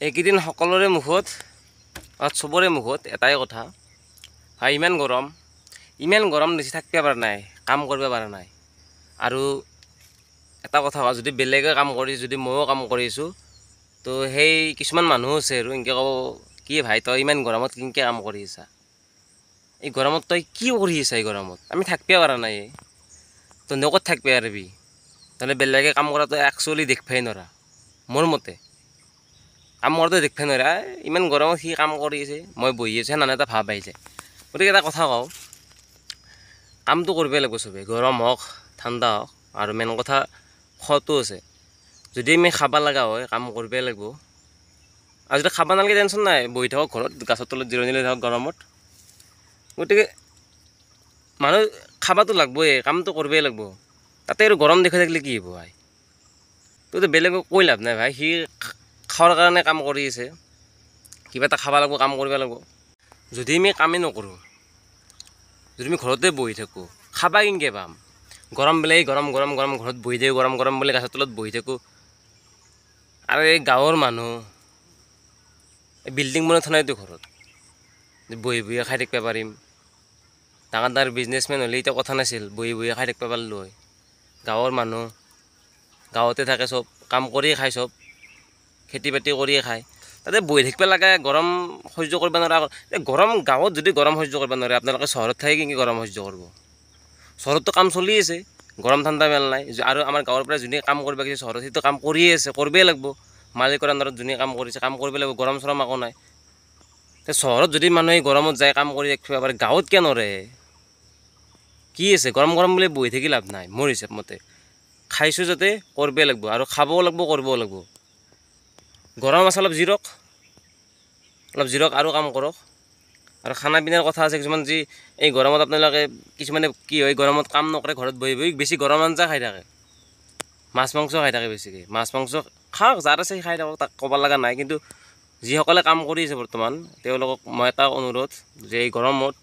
এইকেইদিন সকলোৰে মুখত চবৰে মুখত এটাই কথা, ভাই ইমান গৰম দিছে, থাকিব পৰা নাই, কাম কৰিব পৰা নাই। আৰু এটা কথা কওঁ, যদি বেলেগে কাম কৰিছে, যদি ময়ো কাম কৰিছোঁ, তো সেই কিছুমান মানুহ আছে আৰু এনেকৈ ক'ব, কি ভাই তই ইমান গৰমত কেনেকৈ কাম কৰি আছা? এই গৰমত তই কি কৰি আছা? এই গৰমত আমি থাকিব পৰা নাই। তই ক'ত থাকিব পাৰিবি? তহঁতে বেলেগে কাম কৰাটো একচুৱেলি দেখিবই নোৱাৰা। মোৰ মতে কাম কৰোঁতে দেখিব নোৱাৰা, ইমান গৰমত সি কাম কৰি আছে, মই বহি আছোঁ, সেনেহেন এটা ভাৱ আহিছে। গতিকে এটা কথা কওঁ, কামটো কৰিবই লাগিব চবেই, গৰম হওক ঠাণ্ডা হওক। আৰু মেইন কথা খোৱাটো আছে। যদি আমি খাব লগা হয়, কাম কৰিবই লাগিব। আৰু যদি খাব নালাগে টেনশ্যন নাই, বহি থাকক ঘৰত, গছৰ তলত জিৰণি লৈ থাকক গৰমত। গতিকে মানুহ খাবতো লাগিবই, কামটো কৰিবই লাগিব। তাতে আৰু গৰম দেখুৱাই থাকিলে কি হ'ব ভাই? তইতো বেলেগক কৈ লাভ নাই ভাই, সি খোৱাৰ কাৰণে কাম কৰি আছে, কিবা এটা খাব লাগিব, কাম কৰিব লাগিব। যদি আমি কামেই নকৰোঁ, যদি আমি ঘৰতে বহি থাকোঁ, খাবা কেনেকৈ পাম? গৰম বোলে গৰম ঘৰত বহি থাকোঁ, গৰম বোলে গছৰ তলত বহি থাকোঁ। আৰু এই গাঁৱৰ মানুহ এই বিল্ডিং বনাই থোৱা নাইতো ঘৰত, বহি খাই থাকিব পাৰিম। ডাঙৰ বিজনেছমেন হ'লে এতিয়া কথা নাছিল, বহি খাই থাকিব পাৰিলোঁ হয়। গাঁৱৰ মানুহ গাঁৱতে থাকে, চব কাম কৰিয়ে খায়, চব খেতি বাতি কৰিয়ে খায়। তাতে বহি থাকিব লাগে, গৰম সহ্য কৰিব নোৱাৰা। এই গৰম গাঁৱত যদি গৰম সহ্য কৰিব নোৱাৰে, আপোনালোকে চহৰত থাকি কেনেকৈ গৰম সহ্য কৰিব? চহৰততো কাম চলি আছে, গৰম ঠাণ্ডা মেল নাই। আৰু আমাৰ গাঁৱৰ পৰা যোনে কাম কৰিব গৈছে চহৰত, সেইটো কাম কৰিয়ে আছে, কৰিবই লাগিব। মালিকৰ আণ্ডাৰত যোনে কাম কৰিছে, কাম কৰিব লাগিব, গৰম চৰম একো নাই। চহৰত যদি মানুহে গৰমত যায় কাম কৰি ৰাখিব পাৰে, গাঁৱত কিয় নোৱাৰে? কি আছে? গৰম বুলি বহি থাকি লাভ নাই মোৰ হিচাপ মতে। খাইছোঁ যাতে কৰিবই লাগিব, আৰু খাবও লাগিব, কৰিবও লাগিব। গৰম আছে অলপ জিৰক আৰু কাম কৰক। আৰু খানা পিনাৰ কথা আছে কিছুমান, যি এই গৰমত আপোনালোকে কিছুমানে কি হয়, গৰমত কাম নকৰে, ঘৰত বহি বেছি গৰম আঞ্জা খাই থাকে, মাছ মাংস খাই থাকে বেছিকৈ। মাছ মাংস খাওক, যাৰ আছে খাই থাকক, তাক ক'ব লগা নাই। কিন্তু যিসকলে কাম কৰি আছে বৰ্তমান, তেওঁলোকক মই এটা অনুৰোধ, যে এই গৰমত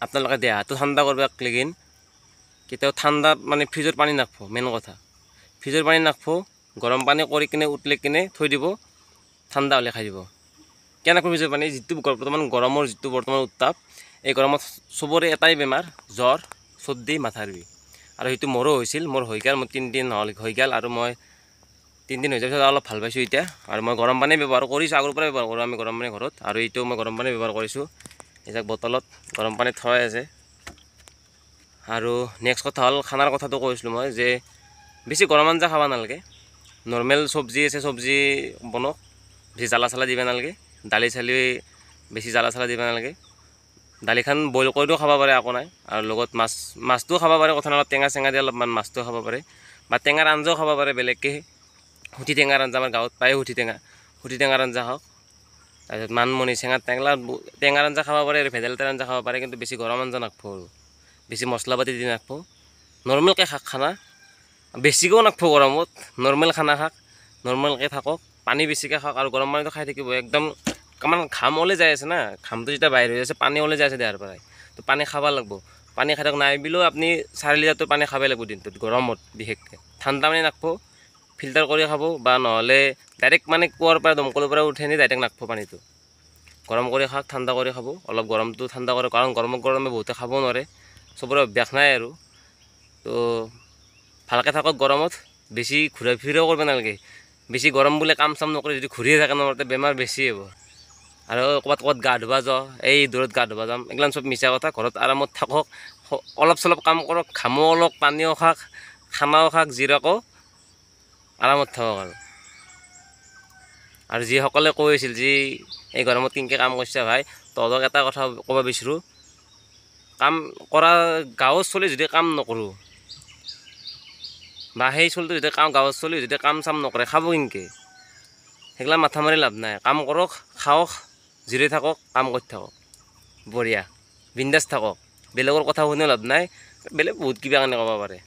আপোনালোকে দেহাটো ঠাণ্ডা কৰিব লেগিন কেতিয়াও ঠাণ্ডা মানে ফ্ৰিজৰ পানী নাখাব। মেইন কথা, ফ্ৰিজৰ পানী নাখাব, গৰম পানী কৰি কিনে উতলাই কিনে থৈ দিব, ঠাণ্ডা হ'লে খাই দিব। কেনেকৈ ফ্ৰিজৰ পানী? যিটো বৰ্তমান গৰমৰ যিটো বৰ্তমান উত্তাপ, এই গৰমত চবৰে এটাই বেমাৰ, জ্বৰ, চৰ্দি, মাথাৰ বিষ। আৰু সেইটো মোৰো হৈছিল, মোৰ হৈ গ'ল, মোৰ 3 দিন হৈ গ'ল। আৰু মই 3 দিন হৈ যোৱাৰ পিছত অলপ ভাল পাইছোঁ এতিয়া। আৰু মই গৰম পানী ব্যৱহাৰ কৰিছোঁ, আগৰ পৰাই ব্যৱহাৰ কৰোঁ আমি গৰম পানী ঘৰত। আৰু এইটোও মই গৰম পানী ব্যৱহাৰ কৰিছোঁ, এতিয়া বটলত গৰম পানী থোৱাই আছে। আৰু নেক্সট কথা হ'ল, খানাৰ কথাটো কৈছিলোঁ মই, যে বেছি গৰম আঞ্জা খাব নালাগে। নৰ্মেল চব্জি আছে, চব্জি বনাওক, বেছি জ্বালা চালা দিব নালাগে। দালি চালি বেছি জ্বালা চালা দিব নালাগে। দালিখন বইল কৰিও খাব পাৰে, একো নাই। আৰু লগত মাছটোও খাব পাৰে, কথা নাই। অলপ টেঙা চেঙা দি অলপমান মাছটোও খাব পাৰে, বা টেঙাৰ আঞ্জাও খাব পাৰে বেলেগকৈ। সুঠি টেঙাৰ আঞ্জা আমাৰ গাঁৱত পায়, সুঠি টেঙাৰ আঞ্জা খাওক। তাৰপিছত মানমুনি, টেঙাৰ আঞ্জা খাব পাৰে, আৰু ভেদাইলতাৰ আঞ্জা খাব পাৰে। কিন্তু বেছি গৰম আঞ্জা নাখাব, আৰু বেছি মছলা পাতি দি নাখাব। নৰ্মেলকৈ খাওক খানা, বেছিকৈও নাখাব গৰমত। নৰ্মেল খানা খাওক, নৰ্মেলকৈ থাকক, পানী বেছিকৈ খাওক। আৰু গৰম পানীটো খাই থাকিব একদম। কাৰণ ঘাম ওলাই যাই আছে না, ঘামটো যেতিয়া বাহিৰ হৈ আছে, পানী ওলাই যাই আছে দেহাৰ পৰাই, তো পানী খাব লাগিব। পানী খাই থাকক, নাই বুলিও আপুনি 4 লিটাৰটো পানী খাবই লাগিব দিনটোত, গৰমত বিশেষকৈ। ঠাণ্ডা পানী নাখাব, ফিল্টাৰ কৰি খাব, বা নহ'লে ডাইৰেক্ট মানে কুঁৱাৰ পৰা দমকলৰ পৰা উঠাই নি ডাইৰেক্ট নাখাব পানীটো। গৰম কৰি খাওক, ঠাণ্ডা কৰি খাব, অলপ গৰমটো ঠাণ্ডা কৰে। কাৰণ গৰমে বহুতে খাব নোৱাৰে, চবৰে অভ্যাস নাই আৰু। তো ভালকৈ থাকক গৰমত, বেছি ঘূৰা ফুৰাও কৰিব নালাগে। বেছি গৰম বোলে কাম চাম নকৰি যদি ঘূৰিয়ে থাকে নমতে, বেমাৰ বেছি হ'ব। আৰু ক'ৰবাত গা ধুব যাওঁ, এই দূৰত গা ধুব যাম, এইগিলান চব মিছা কথা। ঘৰত আৰামত থাকক, অলপ চলপ কাম কৰক, ঘামো অলপ, পানীও খাওক, খানাও খাওক, জিৰাকো, আৰামত থাকক। আৰু যিসকলে কৈ আছিল যি এই গৰমত কেনেকৈ কাম কৰিছে ভাই, তহঁতক এটা কথা ক'ব বিচাৰোঁ, কাম কৰা গাঁৱৰ চলি যদি কাম নকৰোঁ, বা সেই চলিটো যদি গাঁৱৰ চলি যদি কাম চাম নকৰে, খাব কেনেকৈ? সেইগিলা মাথা মাৰি লাভ নাই। কাম কৰক, খাওক, জিৰাই থাকক, কাম কৰি থাকক, বঢ়িয়া, বিন্দাছ থাকক। বেলেগৰ কথা শুনিও লাভ নাই, বেলেগ বহুত কিবা কাৰণে ক'ব পাৰে।